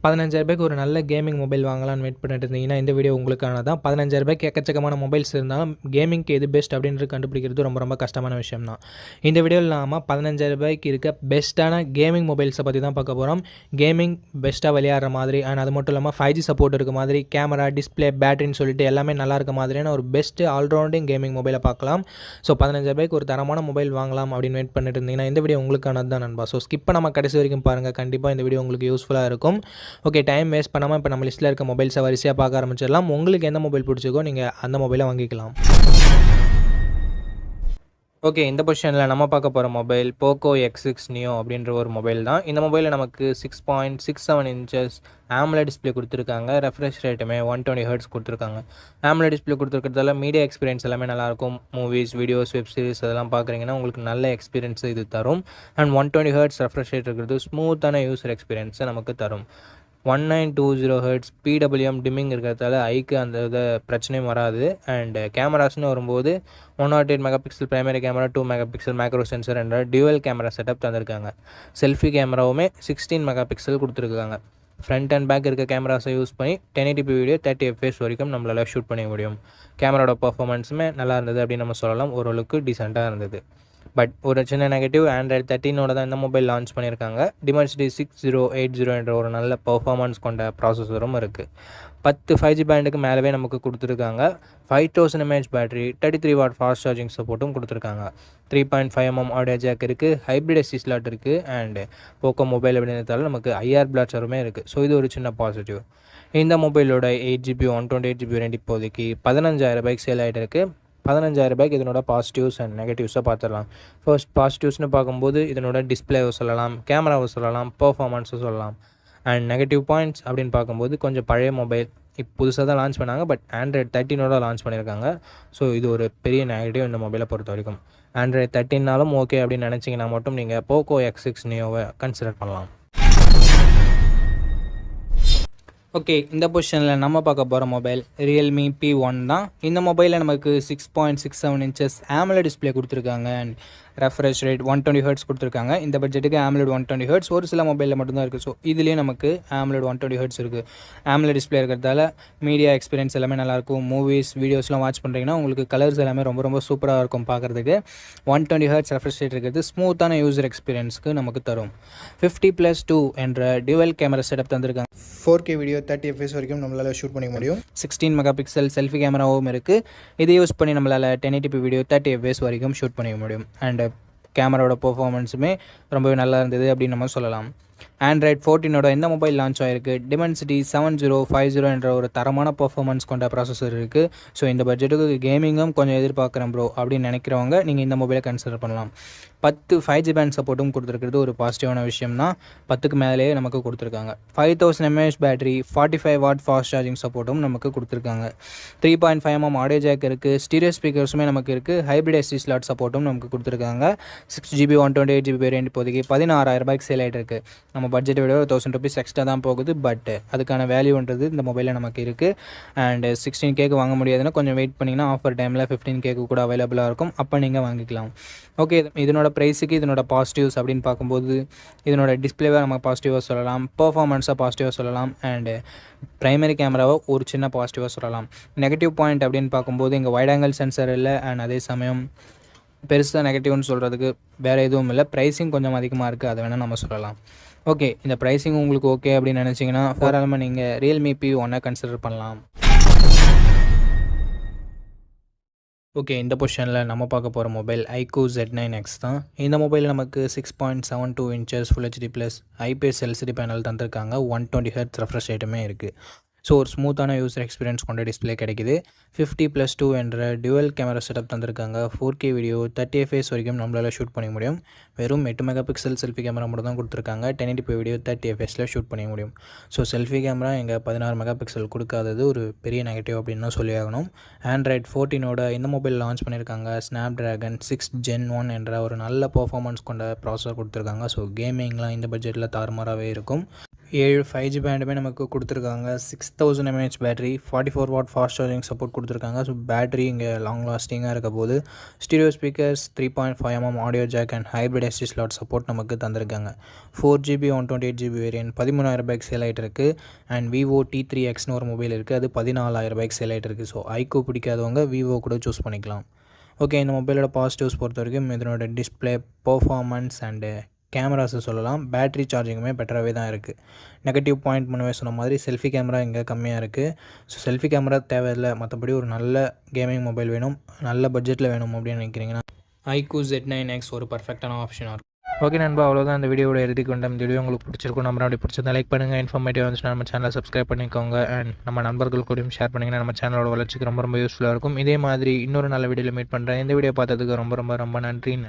ரூ. 15,000க்கு ஒரு நல்ல கேமிங் மொபைல் வாங்கலாம்னு வெயிட் பண்ணிட்டு இருந்தீங்கன்னா, இந்த வீடியோ உங்களுக்கானதான். ரூ. 15,000க்கு எக்கச்சக்கமான மொபைல்ஸ் இருந்தாலும், கேமிங்க்கு எது பெஸ்ட் அப்படின்றது கண்டுபிடிக்கிறது ரொம்ப ரொம்ப கஷ்டமான விஷயம் தான். இந்த வீடியோவில் நாம ரூ. 15,000க்கு இருக்க பெஸ்ட்டான கேமிங் மொபைல்ஸை பற்றி தான் பார்க்க போகிறோம். கேமிங் பெஸ்ட்டாக விளையாடுற மாதிரி அண்ட் அது மட்டும் இல்லாமல் 5G சப்போர்ட் இருக்க மாதிரி, கேமரா, டிஸ்பிளே, பேட்டரின்னு சொல்லிட்டு எல்லாமே நல்லா இருக்க மாதிரியான ஒரு பெஸ்ட்டு ஆல்ரவுண்டிங் கேமிங் மொபைலை பார்க்கலாம். ஸோ ரூ. 15,000க்கு ஒரு தரமான மொபைல் வாங்கலாம் அப்படின்னு வெயிட் பண்ணிட்டு இருந்தீங்கன்னா, இந்த வீடியோ உங்களுக்கானது தான் நண்பா. ஸோ ஸ்கிப் பண்ணாம கடைசி வரைக்கும் பாருங்கள். கண்டிப்பாக இந்த வீடியோ உங்களுக்கு யூஸ்ஃபுல்லாக இருக்கும். ஓகே, டைம் வேஸ்ட் பண்ணாமல் இப்போ நம்ம லிஸ்ட்டில் இருக்க மொபைல்ஸை வரிசையாக பார்க்க ஆரம்பிச்சிடலாம். உங்களுக்கு எந்த மொபைல் பிடிச்சிக்கோ நீங்கள் அந்த மொபைலை வாங்கிக்கலாம். ஓகே, இந்த பொசிஷனில் நம்ம பார்க்க போகிற மொபைல் போக்கோ X6 நியோ அப்படின்ற ஒரு மொபைல் தான். இந்த மொபைலில் நமக்கு 6.67 இன்ச்சஸ் AMOLED டிஸ்பிளே கொடுத்துருக்காங்க. ரெஃப்ரெஷ் ரேட்டுமே 120 ஹெர்ட்ஸ் கொடுத்துருக்காங்க. AMOLED டிஸ்பிளே கொடுத்துருக்கிறதால மீடியா எக்ஸ்பீரியன்ஸ் எல்லாமே நல்லாயிருக்கும். மூவிஸ், வீடியோஸ், வெப் சீரிஸ் அதெல்லாம் பார்க்குறீங்கன்னா உங்களுக்கு நல்ல எக்ஸ்பீரியன்ஸ் இது தரும். அண்ட் 120 ஹெர்ட்ஸ் ரெஃப்ரெஷ் ரேட் இருக்கிறது ஸ்மூத்தான யூசர் எக்ஸ்பீரியன்ஸை நமக்கு தரும். 1920 ஹெர்ட்ஸ் PWM டிம்மிங் இருக்கிறதால ஐக்கு அந்த பிரச்சனையும் வராது. அண்ட் கேமராஸ்னு வரும்போது 108 mega pixel primary camera, 2 mega pixel macro sensor என்ற டியூவல் கேமரா செட்டப் தந்திருக்காங்க. செல்ஃபி கேமராவுமே 16 மெகா பிக்சல் கொடுத்துருக்காங்க. ஃப்ரண்ட் அண்ட் பேக் இருக்க கேமராஸை யூஸ் பண்ணி 1080p வீடியோ 30 fps வரைக்கும் நம்மளால் ஷூட் பண்ண முடியும். கேமராவோட பர்ஃபார்மன்ஸுமே நல்லா இருந்தது அப்படின்னு நம்ம சொல்லலாம். ஓரளவுக்கு டீசெண்டாக இருந்தது. பட் ஒரு சின்ன நெகட்டிவ், Android 13 தான் இந்த மொபைல் லான்ச் பண்ணியிருக்காங்க. Dimensity 6080 என்ற ஒரு நல்ல பர்ஃபார்மன்ஸ் கொண்ட ப்ராசஸரும் இருக்குது. 10 5G பேண்டுக்கு மேலவே நமக்கு கொடுத்துருக்காங்க. 5000 mAh battery, 33 what fast charging சப்போர்ட்டும் கொடுத்துருக்காங்க. 3.5mm ஆடியோ ஜாக் இருக்குது, ஹைப்ரிட் SD ஸ்லாட் இருக்குது. அண்ட் போக்கோ மொபைல் அப்படின்றதால நமக்கு IR பிளாட்சருமே இருக்குது. ஸோ இது ஒரு சின்ன பாசிட்டிவ். இந்த மொபைலோட 8GB 128GB வேரியண்ட் இப்போதைக்கு 15,000 சேல் ஆகிட்டு இருக்குது. 15,000 இதனோட பாசிட்டிவ்ஸ் அண்ட் நெகட்டிவ்ஸை பார்த்துடலாம். ஃபர்ஸ்ட் பாசிட்டிவ்ஸ்னு பார்க்கும்போது இதனோட டிஸ்பிளேவை சொல்லலாம், கேமராவை சொல்லலாம், பர்ஃபார்மன்ஸை சொல்லலாம். அண்ட் நெகட்டிவ் பாயிண்ட்ஸ் அப்படின்னு பார்க்கும்போது கொஞ்சம் பழைய மொபைல், இப்போ புதுசாக தான் லான்ச் பண்ணாங்க. பட் Android 13 லான்ச் பண்ணியிருக்காங்க. ஸோ இது ஒரு பெரிய நெகட்டிவ் இந்த மொபைலை பொறுத்த வரைக்கும். Android 13 ஓகே அப்படின்னு நினச்சிங்கன்னா மட்டும் நீங்கள் போக்கோ X6 நியோவை கன்சிடர் பண்ணலாம். ஓகே, இந்த பொசிஷனில் நம்ம பார்க்க போகிற மொபைல் Realme P1 தான். இந்த மொபைலில் நமக்கு 6.67 இன்ச்சஸ் AMOLED டிஸ்பிளே கொடுத்துருக்காங்க. அண்ட் ரெஃப்ரெஷ் ரேட் 120 ஹெர்ட்ஸ் கொடுத்துருக்காங்க. இந்த பட்ஜெட்டுக்கு AMOLED 120 ஹெர்ட்ஸ் ஒரு சில மொபைலில் மட்டும்தான் இருக்குது. ஸோ இதுலேயே நமக்கு AMOLED 120 ஹெர்ட்ஸ் இருக்குது. AMOLED டிஸ்பிளே இருக்கிறதால மீடியா எக்ஸ்பீரியன்ஸ் எல்லாமே நல்லாயிருக்கும். மூவிஸ், வீடியோஸ்லாம் வாட்ச் பண்ணுறீங்கன்னா உங்களுக்கு கலர்ஸ் எல்லாமே ரொம்ப ரொம்ப சூப்பராக இருக்கும் பார்க்குறதுக்கு. 120 ஹெர்ட்ஸ் ரெஃப்ரெஷ் ரேட் இருக்கிறது ஸ்மூத்தான யூசர் எக்ஸ்பீரியன்ஸ்க்கு நமக்கு தரும். 50+2 என்ற டியூவல் கேமரா செட்டப் தந்திருக்காங்க. 4K வீடியோ 30 fps வரைக்கும் நம்மளால் ஷூட் பண்ணிக்க முடியும். 16 மெகா பிக்சல் செல்ஃபி கேமராவும் இருக்குது. இதை யூஸ் பண்ணி நம்மளால் 1080p வீடியோ 30 fps வரைக்கும் ஷூட் பண்ணிக்க முடியும். அண்ட் கேமராவோட பர்ஃபார்மன்ஸுமே ரொம்பவே நல்லா இருந்தது அப்படின்னு நம்ம சொல்லலாம். Android 14 இந்த மொபைல் லான்ச் ஆகிருக்கு. Dimensity 7050 என்ற ஒரு தரமான பர்ஃபார்மன்ஸ் கொண்ட ப்ராசஸர் இருக்குது. ஸோ இந்த பட்ஜெட்டுக்கு கேமிங்கும் கொஞ்சம் எதிர்பார்க்குறேன் ப்ரோ அப்படின்னு நினைக்கிறவங்க நீங்கள் இந்த மொபைலை கன்சிடர் பண்ணலாம். 10 5G பேண்ட் சப்போர்ட்டும் கொடுத்துருக்கிறது ஒரு பாசிட்டிவான விஷயம் தான். 10க்கு மேலேயே நமக்கு கொடுத்துருக்காங்க. 5000 mAh battery, 45 what fast charging சப்போர்ட்டும் நமக்கு கொடுத்துருக்காங்க. 3.5mm ஆடியோ ஜாக் இருக்குது. ஸ்டீரியோ ஸ்பீக்கர்ஸுமே நமக்கு இருக்குது. ஹைப்ரிட் SD ஸ்லாட் சப்போர்ட்டும் நமக்கு கொடுத்துருக்காங்க. 6GB 128GB வேரியண்ட் இப்போதைக்கு 16,000 சேல் ஆகிட்டு இருக்குது. நம்ம பட்ஜெட்டை விட 1000 rupees எக்ஸ்ட்ரா தான் போகுது. பட் அதுக்கான வேல்யூன்றது இந்த மொபைலில் நமக்கு இருக்குது. அண்ட் 16Kக்கு வாங்க முடியாதுன்னா கொஞ்சம் வெயிட் பண்ணிங்கன்னா ஆஃபர் டைமில் 15Kக்கு கூட அவைலபிளாக இருக்கும். அப்போ நீங்கள் வாங்கிக்கலாம். ஓகே, இதனோட ப்ரைஸுக்கு இதனோட பாசிட்டிவ்ஸ் அப்படின்னு பார்க்கும்போது இதனோட டிஸ்பிளேவை நம்ம பாசிட்டிவாக சொல்லலாம், பர்ஃபார்மன்ஸாக பாசிட்டிவாக சொல்லலாம். அண்டு ப்ரைமரி கேமராவை ஒரு சின்ன பாசிட்டிவாக சொல்லலாம். நெகட்டிவ் பாயிண்ட் அப்படின்னு பார்க்கும்போது இங்கே வைட் ஆங்கிள் சென்சர் இல்லை. அண்ட் அதே சமயம் பெருசாக நெகட்டிவ்னு சொல்கிறதுக்கு வேறு எதுவும் இல்லை. ப்ரைஸிங் கொஞ்சம் அதிகமாக இருக்குது, அதை வேணால் நம்ம சொல்லலாம். ஓகே, இந்த ப்ரைஸிங் உங்களுக்கு ஓகே அப்படின்னு நினச்சிங்கன்னா தாராளமாக நீங்கள் Realme P1 கன்சிடர் பண்ணலாம். ஓகே, இந்த பொசிஷனில் நம்ம பார்க்க போகிற மொபைல் iQOO Z9X தான். இந்த மொபைலில் நமக்கு 6.72 inches Full HD plus IPS LCD panel தந்திருக்காங்க. 120 ஹெர்ட்ஸ் ரெஃப்ரெஷ் ரேட்டுமே இருக்குது. ஸோ ஒரு ஸ்மூத்தான யூசர் எக்ஸ்பீரியன்ஸ் கொண்ட டிஸ்பிளே கிடைக்குது. 50+2 என்ற டியூவல் கேமரா செட்டப் தந்திருக்காங்க. 4K வீடியோ 30 fps வரைக்கும் நம்மளால் ஷூட் பண்ண முடியும். வெறும் 8 மெகா பிக்சல் செல்ஃபி கேமரா மட்டும் தான் கொடுத்துருக்காங்க. 1080p வீடியோ 30 fpsல ஷூட் பண்ண முடியும். ஸோ செல்ஃபி கேமரா எங்கள் 16 மெகா பிக்சல் கொடுக்காதது ஒரு பெரிய நெகட்டிவ் அப்படின்னு தான் சொல்லி ஆகணும். Android 14 இந்த மொபைல் லான்ச் பண்ணியிருக்காங்க. Snapdragon 6 Gen 1 என்ற ஒரு நல்ல பர்ஃபார்மன்ஸ் கொண்ட ப்ராசஸர் கொடுத்துருக்காங்க. ஸோ கேமிங்லாம் இந்த பட்ஜெட்டில் தாறுமாறாகவே இருக்கும். 7 5G பேண்டுமே நமக்கு கொடுத்துருக்காங்க. 6000 mAh battery, 44 watt fast charging support கொடுத்துருக்காங்க. ஸோ பேட்டரி இங்கே லாங் லாஸ்டிங்காக இருக்க போது. Stereo speakers, 3.5 mm audio jack and hybrid SD slot support நமக்கு தந்திருக்காங்க. 4GB 128GB வேரியன்ட் 13,000 ரூபாய்க்கு சேல் ஆகிட்டு இருக்குது. அண்ட் விவோ T3Xன்னு ஒரு மொபைல் இருக்குது, அது 14,000 ரூபாய்க்கு சேல் ஆகிட்டு இருக்குது. ஸோ ஐக்கூ பிடிக்காதவங்க விவோ கூட சூஸ் பண்ணிக்கலாம். ஓகே, இந்த மொபைலோட பாசிட்டிவ்ஸ் பொறுத்த வரைக்கும் இதனோட டிஸ்பிளே பர்ஃபார்மன்ஸ் அண்டு கேமராஸை சொல்லலாம். பேட்ரி சார்ஜிங்குமே பெட்டராகவே தான் இருக்குது. நெகட்டிவ் பாயிண்ட் முன்னவே சொன்ன மாதிரி செல்ஃபி கேமரா இங்கே கம்மியாக இருக்குது. ஸோ செல்ஃபி கேமரா தேவையில்லை. மற்றபடி ஒரு நல்ல கேமிங் மொபைல் வேணும், நல்ல பட்ஜெட்டில் வேணும் அப்படின்னு நினைக்கிறீங்கன்னா ஐக்கூ Z9X ஒரு பர்ஃபெக்டான ஆப்ஷனாக இருக்கும். ஓகே நண்பா, அவ்வளோதான் இந்த வீடியோட இறுதிக்கு கொண்ட இந்த வீடியோ உங்களுக்கு பிடிச்சிருக்கும். நம்ம அப்படி பிடிச்சிருந்தா லைக் பண்ணுங்கள். இன்ஃபர்மேட்டிவ் வந்துச்சுன்னா நம்ம சேனலை சப்ஸ்கிரைப் பண்ணிக்கோங்க. அண்ட் நம்ம நண்பர்கள் கூடயும் ஷேர் பண்ணிங்கன்னா நம்ம சேனலோட வளர்ச்சிக்கு ரொம்ப யூஸ்ஃபுல்லாக இருக்கும். இதே மாதிரி இன்னொரு நல்ல வீடியோவில் மீட் பண்ணுறேன். இந்த வீடியோ பார்த்ததுக்கு ரொம்ப ரொம்ப ரொம்ப நன்றி.